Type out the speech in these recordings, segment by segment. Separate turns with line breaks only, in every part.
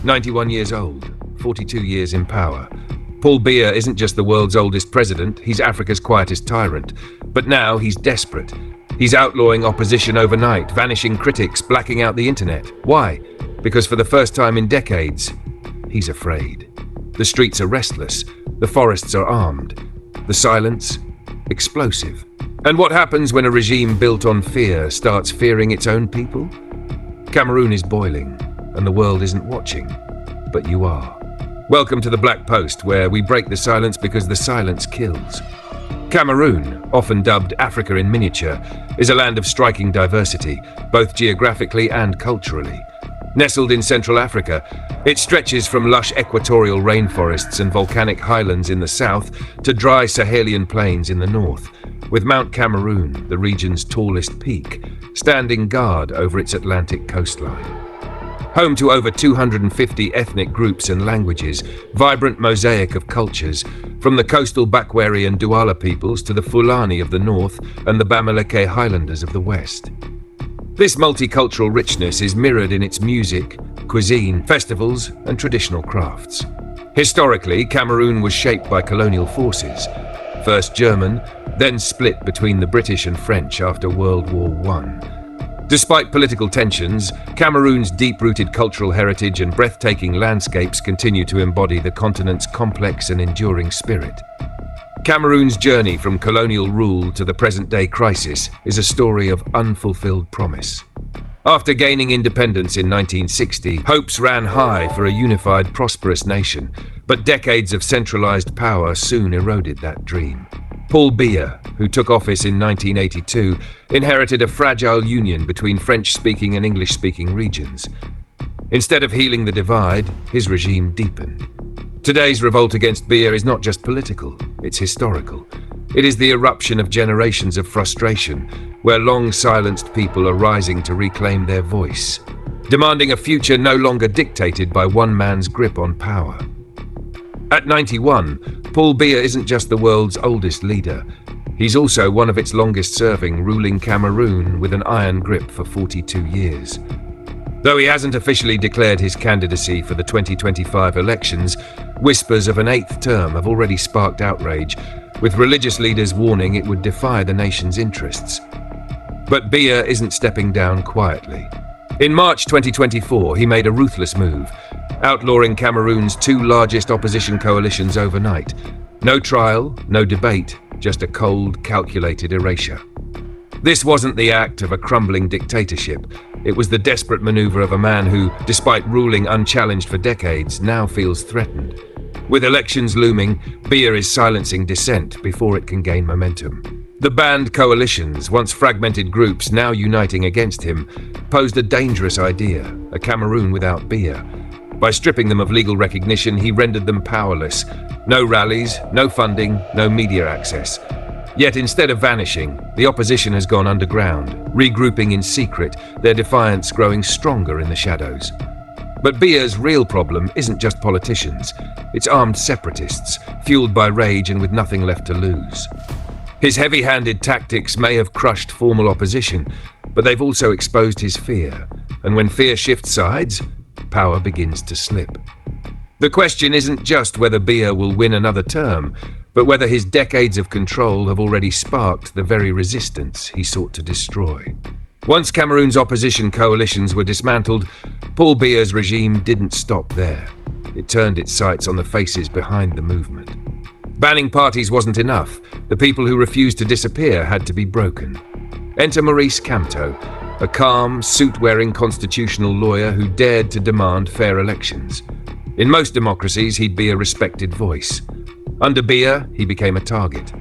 91 years old, 42 years in power. Paul Biya isn't just the world's oldest president, he's Africa's quietest tyrant. But now he's desperate. He's outlawing opposition overnight, vanishing critics, blacking out the internet. Why? Because for the first time in decades, he's afraid. The streets are restless, the forests are armed, the silence, explosive. And what happens when a regime built on fear starts fearing its own people? Cameroon is boiling, and the world isn't watching, but you are. Welcome to the Black Post, where we break the silence because the silence kills. Cameroon, often dubbed Africa in miniature, is a land of striking diversity, both geographically and culturally. Nestled in Central Africa, it stretches from lush equatorial rainforests and volcanic highlands in the south to dry Sahelian plains in the north, with Mount Cameroon, the region's tallest peak, standing guard over its Atlantic coastline. Home to over 250 ethnic groups and languages, vibrant mosaic of cultures, from the coastal Bakweri and Douala peoples to the Fulani of the north and the Bamileke Highlanders of the west. This multicultural richness is mirrored in its music, cuisine, festivals, and traditional crafts. Historically, Cameroon was shaped by colonial forces, first German, then split between the British and French after World War I. Despite political tensions, Cameroon's deep-rooted cultural heritage and breathtaking landscapes continue to embody the continent's complex and enduring spirit. Cameroon's journey from colonial rule to the present-day crisis is a story of unfulfilled promise. After gaining independence in 1960, hopes ran high for a unified, prosperous nation, but decades of centralized power soon eroded that dream. Paul Biya, who took office in 1982, inherited a fragile union between French-speaking and English-speaking regions. Instead of healing the divide, his regime deepened. Today's revolt against Biya is not just political, it's historical. It is the eruption of generations of frustration, where long-silenced people are rising to reclaim their voice, demanding a future no longer dictated by one man's grip on power. At 91, Paul Biya isn't just the world's oldest leader. He's also one of its longest-serving, ruling Cameroon with an iron grip for 42 years. Though he hasn't officially declared his candidacy for the 2025 elections, whispers of an eighth term have already sparked outrage, with religious leaders warning it would defy the nation's interests. But Biya isn't stepping down quietly. In March 2024, he made a ruthless move, outlawing Cameroon's two largest opposition coalitions overnight. No trial, no debate, just a cold, calculated erasure. This wasn't the act of a crumbling dictatorship. It was the desperate maneuver of a man who, despite ruling unchallenged for decades, now feels threatened. With elections looming, Biya is silencing dissent before it can gain momentum. The banned coalitions, once fragmented groups now uniting against him, posed a dangerous idea, a Cameroon without Biya. By stripping them of legal recognition, he rendered them powerless. No rallies, no funding, no media access. Yet instead of vanishing, the opposition has gone underground, regrouping in secret, their defiance growing stronger in the shadows. But Biya's real problem isn't just politicians. It's armed separatists, fueled by rage and with nothing left to lose. His heavy-handed tactics may have crushed formal opposition, but they've also exposed his fear. And when fear shifts sides, power begins to slip. The question isn't just whether Biya will win another term, but whether his decades of control have already sparked the very resistance he sought to destroy. Once Cameroon's opposition coalitions were dismantled, Paul Biya's regime didn't stop there. It turned its sights on the faces behind the movement. Banning parties wasn't enough. The people who refused to disappear had to be broken. Enter Maurice Kamto, a calm, suit-wearing constitutional lawyer who dared to demand fair elections. In most democracies, he'd be a respected voice. Under Biya, he became a target.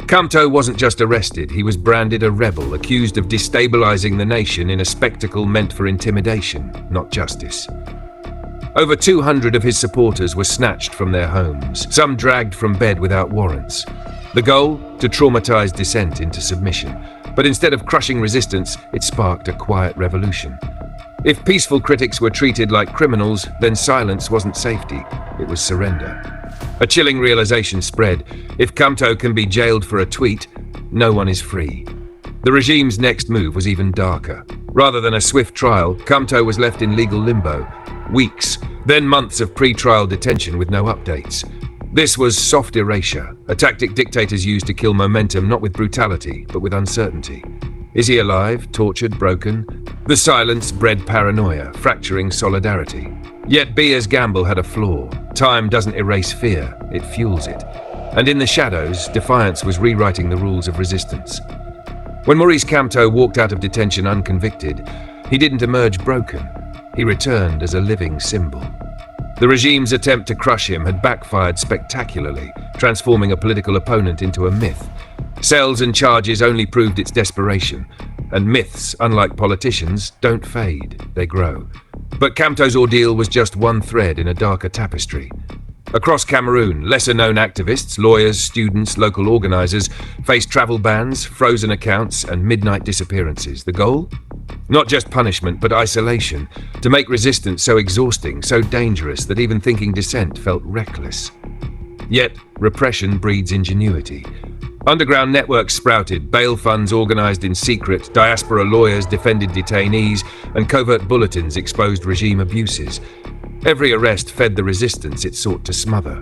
Kamto wasn't just arrested, he was branded a rebel, accused of destabilizing the nation in a spectacle meant for intimidation, not justice. Over 200 of his supporters were snatched from their homes, some dragged from bed without warrants. The goal? To traumatize dissent into submission. But instead of crushing resistance, it sparked a quiet revolution. If peaceful critics were treated like criminals, then silence wasn't safety, it was surrender. A chilling realization spread. If Kamto can be jailed for a tweet, no one is free. The regime's next move was even darker. Rather than a swift trial, Kamto was left in legal limbo. Weeks, then months of pre-trial detention with no updates. This was soft erasure, a tactic dictators use to kill momentum not with brutality, but with uncertainty. Is he alive, tortured, broken? The silence bred paranoia, fracturing solidarity. Yet Biya's gamble had a flaw. Time doesn't erase fear, it fuels it. And in the shadows, defiance was rewriting the rules of resistance. When Maurice Kamto walked out of detention unconvicted, he didn't emerge broken. He returned as a living symbol. The regime's attempt to crush him had backfired spectacularly, transforming a political opponent into a myth. Cells and charges only proved its desperation, and myths, unlike politicians, don't fade, they grow. But Kamto's ordeal was just one thread in a darker tapestry. Across Cameroon, lesser-known activists, lawyers, students, local organizers faced travel bans, frozen accounts, and midnight disappearances. The goal? Not just punishment, but isolation, to make resistance so exhausting, so dangerous that even thinking dissent felt reckless. Yet, repression breeds ingenuity. Underground networks sprouted, bail funds organized in secret, diaspora lawyers defended detainees, and covert bulletins exposed regime abuses. Every arrest fed the resistance it sought to smother.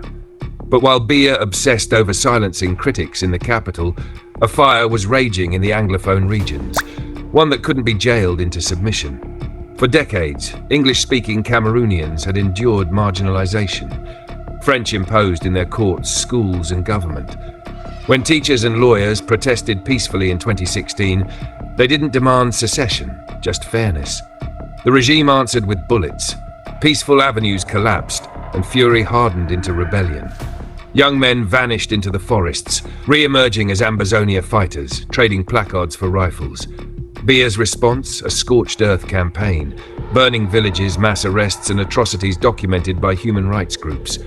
But while Biya obsessed over silencing critics in the capital, a fire was raging in the Anglophone regions, one that couldn't be jailed into submission. For decades, English-speaking Cameroonians had endured marginalization, French imposed in their courts, schools, and government. When teachers and lawyers protested peacefully in 2016, they didn't demand secession, just fairness. The regime answered with bullets. Peaceful avenues collapsed, and fury hardened into rebellion. Young men vanished into the forests, re-emerging as Ambazonia fighters, trading placards for rifles. Biya's response, a scorched earth campaign, burning villages, mass arrests, and atrocities documented by human rights groups.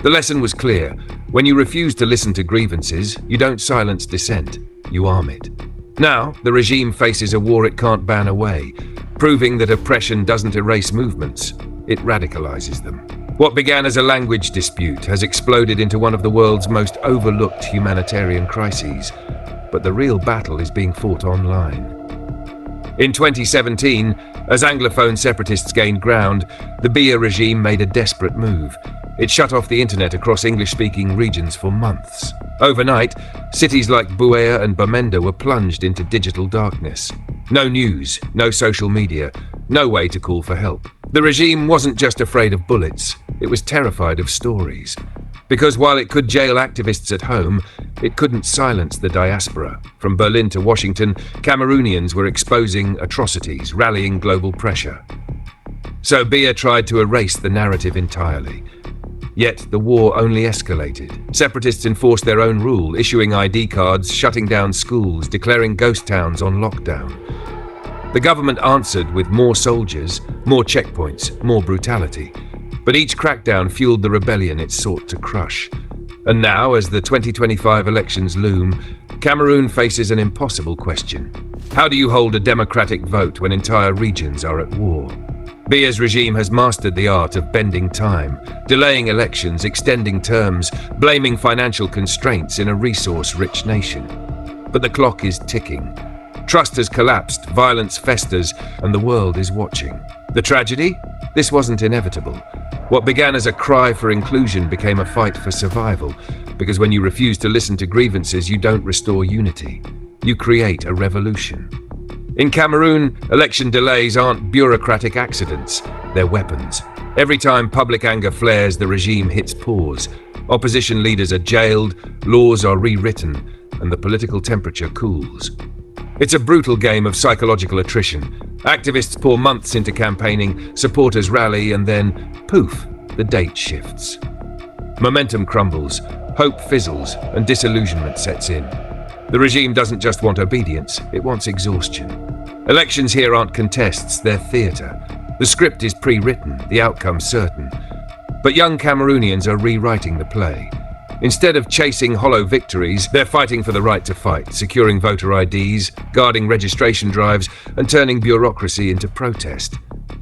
The lesson was clear. When you refuse to listen to grievances, you don't silence dissent, you arm it. Now, the regime faces a war it can't ban away, proving that oppression doesn't erase movements, it radicalizes them. What began as a language dispute has exploded into one of the world's most overlooked humanitarian crises. But the real battle is being fought online. In 2017, as Anglophone separatists gained ground, the Biya regime made a desperate move. It shut off the internet across English-speaking regions for months. Overnight, cities like Buea and Bamenda were plunged into digital darkness. No news, no social media, no way to call for help. The regime wasn't just afraid of bullets, it was terrified of stories. Because while it could jail activists at home, it couldn't silence the diaspora. From Berlin to Washington, Cameroonians were exposing atrocities, rallying global pressure. So Biya tried to erase the narrative entirely. Yet the war only escalated. Separatists enforced their own rule, issuing ID cards, shutting down schools, declaring ghost towns on lockdown. The government answered with more soldiers, more checkpoints, more brutality. But each crackdown fueled the rebellion it sought to crush. And now, as the 2025 elections loom, Cameroon faces an impossible question. How do you hold a democratic vote when entire regions are at war? Biya's regime has mastered the art of bending time, delaying elections, extending terms, blaming financial constraints in a resource-rich nation. But the clock is ticking. Trust has collapsed, violence festers, and the world is watching. The tragedy? This wasn't inevitable. What began as a cry for inclusion became a fight for survival, because when you refuse to listen to grievances, you don't restore unity. You create a revolution. In Cameroon, election delays aren't bureaucratic accidents, they're weapons. Every time public anger flares, the regime hits pause. Opposition leaders are jailed, laws are rewritten, and the political temperature cools. It's a brutal game of psychological attrition. Activists pour months into campaigning, supporters rally, and then, poof, the date shifts. Momentum crumbles, hope fizzles, and disillusionment sets in. The regime doesn't just want obedience, it wants exhaustion. Elections here aren't contests, they're theatre. The script is pre-written, the outcome certain. But young Cameroonians are rewriting the play. Instead of chasing hollow victories, they're fighting for the right to fight, securing voter IDs, guarding registration drives, and turning bureaucracy into protest.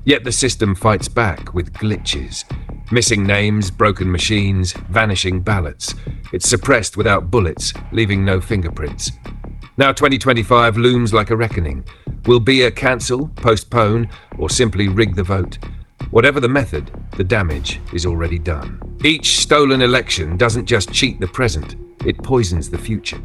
Yet the system fights back with glitches. Missing names, broken machines, vanishing ballots. It's suppressed without bullets, leaving no fingerprints. Now 2025 looms like a reckoning. Will Biya cancel, postpone, or simply rig the vote? Whatever the method, the damage is already done. Each stolen election doesn't just cheat the present, it poisons the future.